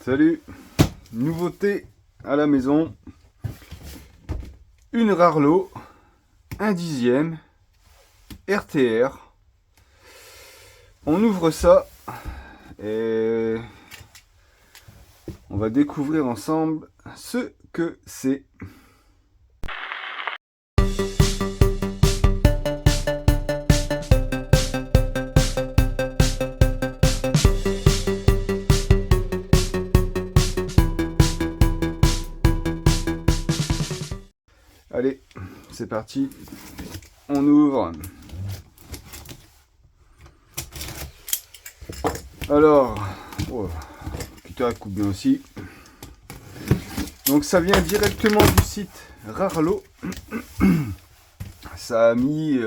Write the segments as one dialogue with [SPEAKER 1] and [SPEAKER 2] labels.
[SPEAKER 1] Salut, nouveauté à la maison, une Rarlo, 1/10 RTR. On ouvre ça et on va découvrir ensemble ce que c'est. Allez, c'est parti, on ouvre. Alors, oh, putain, elle coupe bien aussi. Donc ça vient directement du site Rarlo. Ça a mis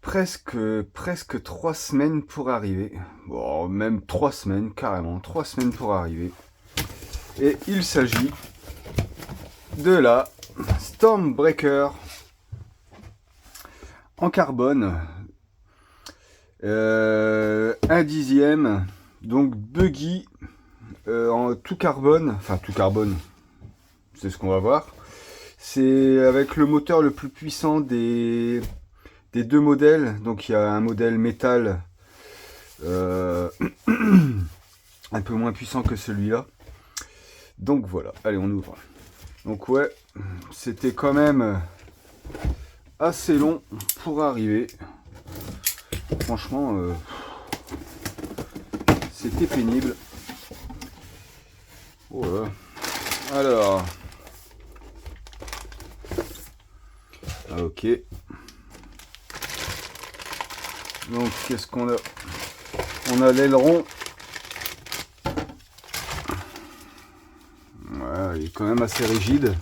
[SPEAKER 1] presque 3 semaines pour arriver. Bon, même 3 semaines, carrément, 3 semaines pour arriver. Et il s'agit de la Stormbreaker en carbone, 1/10, donc buggy en tout carbone, enfin tout carbone, c'est ce qu'on va voir. C'est avec le moteur le plus puissant des deux modèles. Donc il y a un modèle métal un peu moins puissant que celui-là. Donc voilà, allez, on ouvre. Donc ouais, c'était quand même assez long pour arriver. Franchement, c'était pénible. Oh là. Alors, ok. Donc qu'est-ce qu'on a? On a l'aileron. Ouais, il est quand même assez rigide.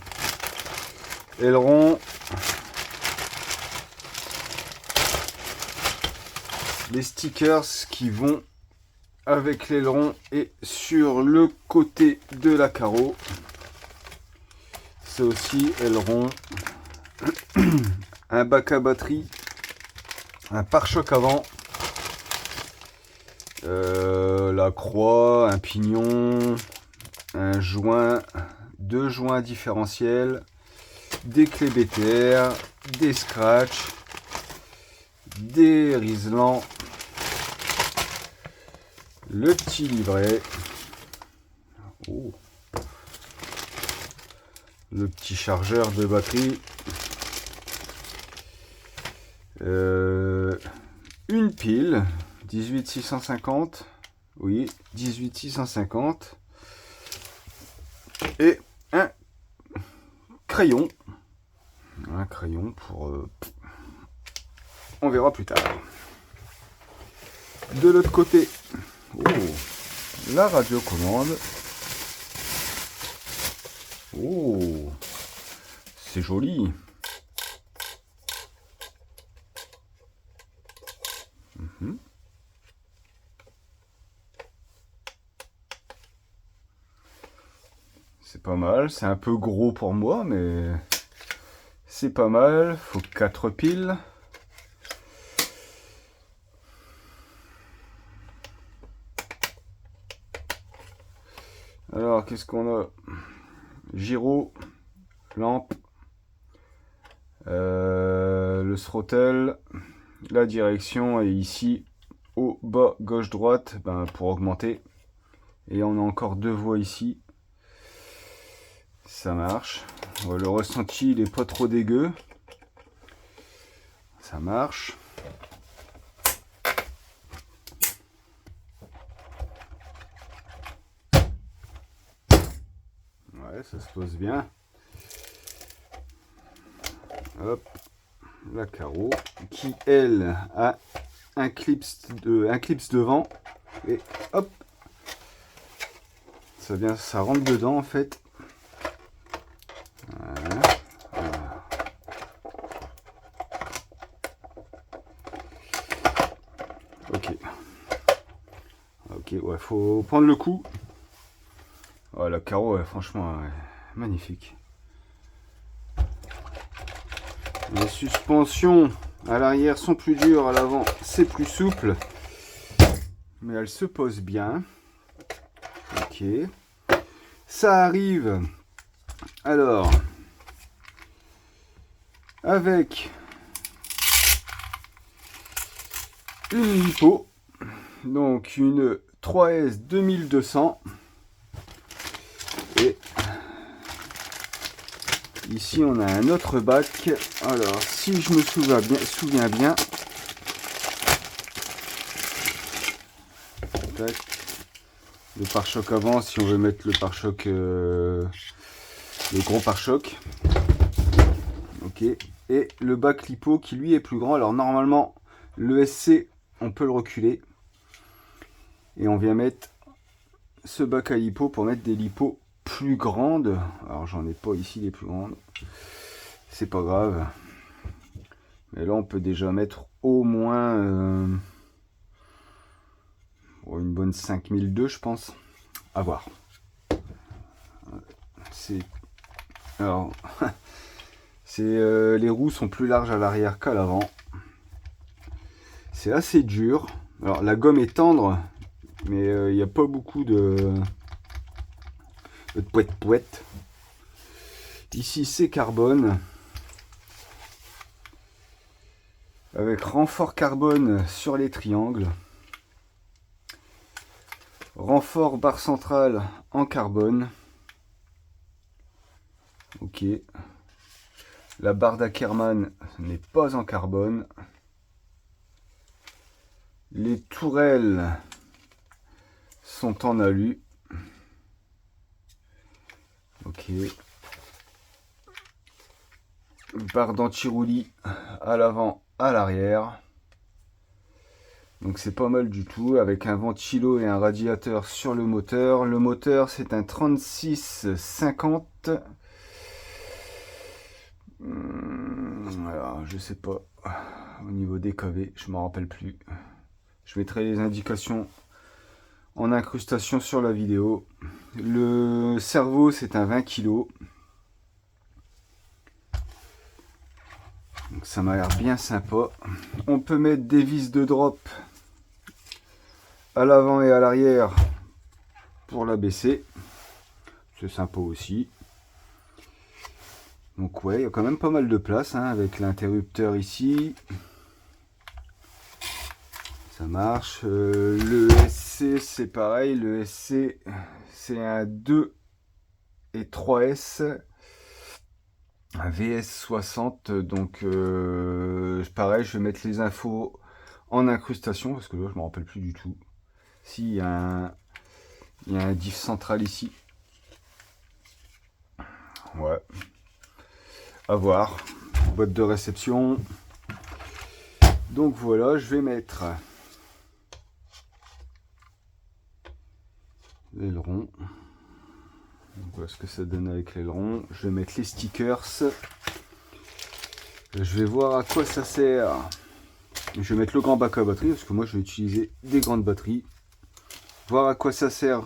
[SPEAKER 1] Aileron. Les stickers qui vont avec l'aileron et sur le côté de la carreau. C'est aussi aileron. Un bac à batterie. Un pare-choc avant. La croix, un pignon, un joint, 2 joints différentiels, des clés BTR, des scratchs, des riselants, le petit livret, oh, le petit chargeur de batterie, une pile 18650, oui, 18650, et un crayon pour on verra plus tard. De l'autre côté, oh, la radiocommande. Oh, c'est joli. C'est pas mal, c'est un peu gros pour moi, mais c'est pas mal. Faut 4 piles. Alors, qu'est-ce qu'on a? Gyro, lampe, le throttle, la direction est ici au bas gauche-droite, pour augmenter. Et on a encore 2 voies ici. Ça marche. Le ressenti, il est pas trop dégueu. Ça marche. Ouais, ça se pose bien. Hop, la carreau qui, elle, a un clips devant. Et hop, ça rentre dedans en fait. Ok, ouais, faut prendre le coup. Oh, la carreau, ouais, franchement, ouais, magnifique. Les suspensions à l'arrière sont plus dures, à l'avant c'est plus souple. Mais elle se pose bien. Ok. Ça arrive. Alors, avec une lipo, donc une 3S 2200. Et ici on a un autre bac. Alors si je me souviens bien, tac, le pare-choc avant, si on veut mettre le pare-choc, le gros pare-choc. Ok. Et le bac lipo qui lui est plus grand. Alors normalement le SC on peut le reculer. Et on vient mettre ce bac à lipo pour mettre des lipos plus grandes. Alors j'en ai pas ici les plus grandes. C'est pas grave. Mais là on peut déjà mettre au moins une bonne 5002 je pense. À voir. Alors les roues sont plus larges à l'arrière qu'à l'avant. C'est assez dur. Alors la gomme est tendre, mais il n'y a pas beaucoup de poète. Ici c'est carbone. Avec renfort carbone sur les triangles. Renfort barre centrale en carbone. Ok. La barre d'Ackerman n'est pas en carbone. Les tourelles sont en alu. Ok. Barre d'anti-roulis à l'avant, à l'arrière. Donc c'est pas mal du tout, avec un ventilo et un radiateur sur le moteur. Le moteur c'est un 3650. Alors je sais pas, au niveau des KV, je m'en rappelle plus. Je mettrai les indications en incrustation sur la vidéo. Le cerveau c'est un 20 kg. Donc ça m'a l'air bien sympa. On peut mettre des vis de drop à l'avant et à l'arrière pour la baisser. C'est sympa aussi. Donc ouais, il y a quand même pas mal de place hein, avec l'interrupteur ici. Ça marche. Le SC c'est pareil. Le SC c'est un 2 et 3S. Un VS60. Donc pareil, je vais mettre les infos en incrustation parce que là je me rappelle plus du tout. Si, il y a un diff central ici. Ouais. À voir. Boîte de réception. Donc voilà, je vais mettre l'aileron. Voilà ce que ça donne avec l'aileron. Je vais mettre les stickers. Je vais voir à quoi ça sert. Je vais mettre le grand bac à batterie parce que moi je vais utiliser des grandes batteries. Voir à quoi ça sert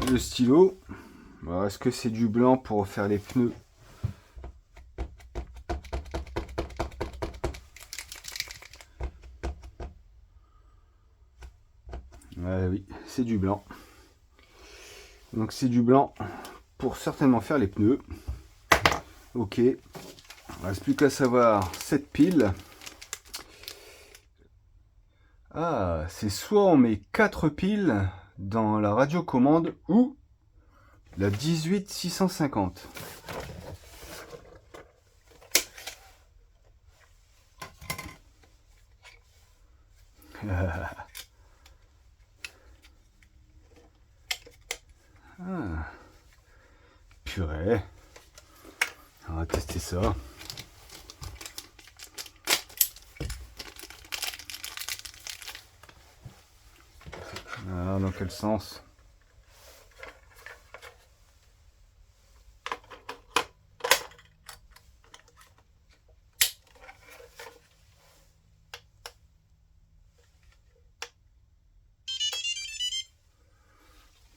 [SPEAKER 1] le stylo. Alors, est-ce que c'est du blanc pour faire les pneus? Oui, c'est du blanc. Donc c'est du blanc pour certainement faire les pneus. Ok. Il ne reste plus qu'à savoir cette pile. Ah, c'est soit on met 4 piles dans la radiocommande ou la 18650. Ah, purée. On va tester ça. Alors, dans quel sens?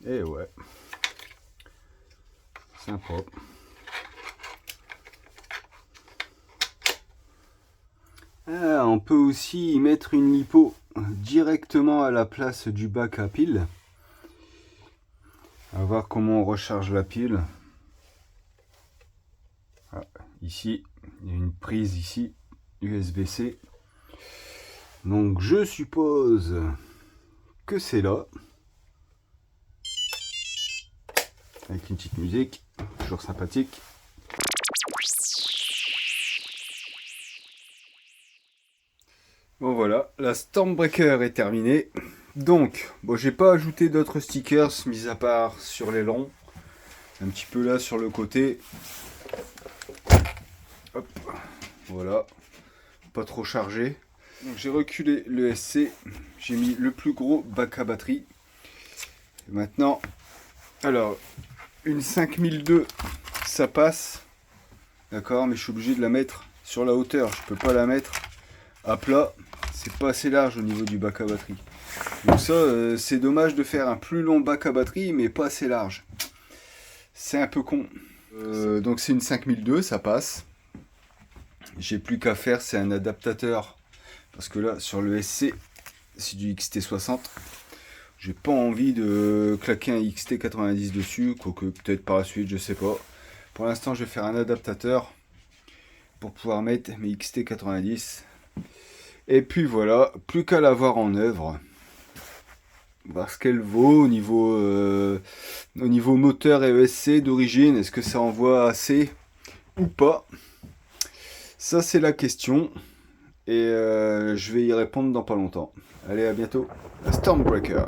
[SPEAKER 1] Et ouais. Sympa. Ah, on peut aussi y mettre une lipo directement à la place du bac à piles. On va voir comment on recharge la pile. Ah, ici, il y a une prise ici, USB-C. Donc je suppose que c'est là. Avec une petite musique, toujours sympathique. Bon voilà, la Stormbreaker est terminée. Donc, bon, j'ai pas ajouté d'autres stickers, mis à part sur les longs. Un petit peu là sur le côté. Hop, voilà. Pas trop chargé. Donc j'ai reculé le SC. J'ai mis le plus gros bac à batterie. Et maintenant, alors, une 5002, ça passe. D'accord, mais je suis obligé de la mettre sur la hauteur. Je peux pas la mettre à plat. C'est pas assez large au niveau du bac à batterie. Donc ça, c'est dommage de faire un plus long bac à batterie, mais pas assez large. C'est un peu con. Donc c'est une 5002, ça passe. J'ai plus qu'à faire, c'est un adaptateur. Parce que là, sur le SC, c'est du XT60. J'ai pas envie de claquer un XT90 dessus, quoique peut-être par la suite, je sais pas. Pour l'instant, je vais faire un adaptateur pour pouvoir mettre mes XT90. Et puis voilà, plus qu'à l'avoir en œuvre. Voir ce qu'elle vaut au niveau moteur et ESC d'origine. Est-ce que ça envoie assez ou pas? Ça, c'est la question. Et je vais y répondre dans pas longtemps. Allez, à bientôt. La Stormbreaker.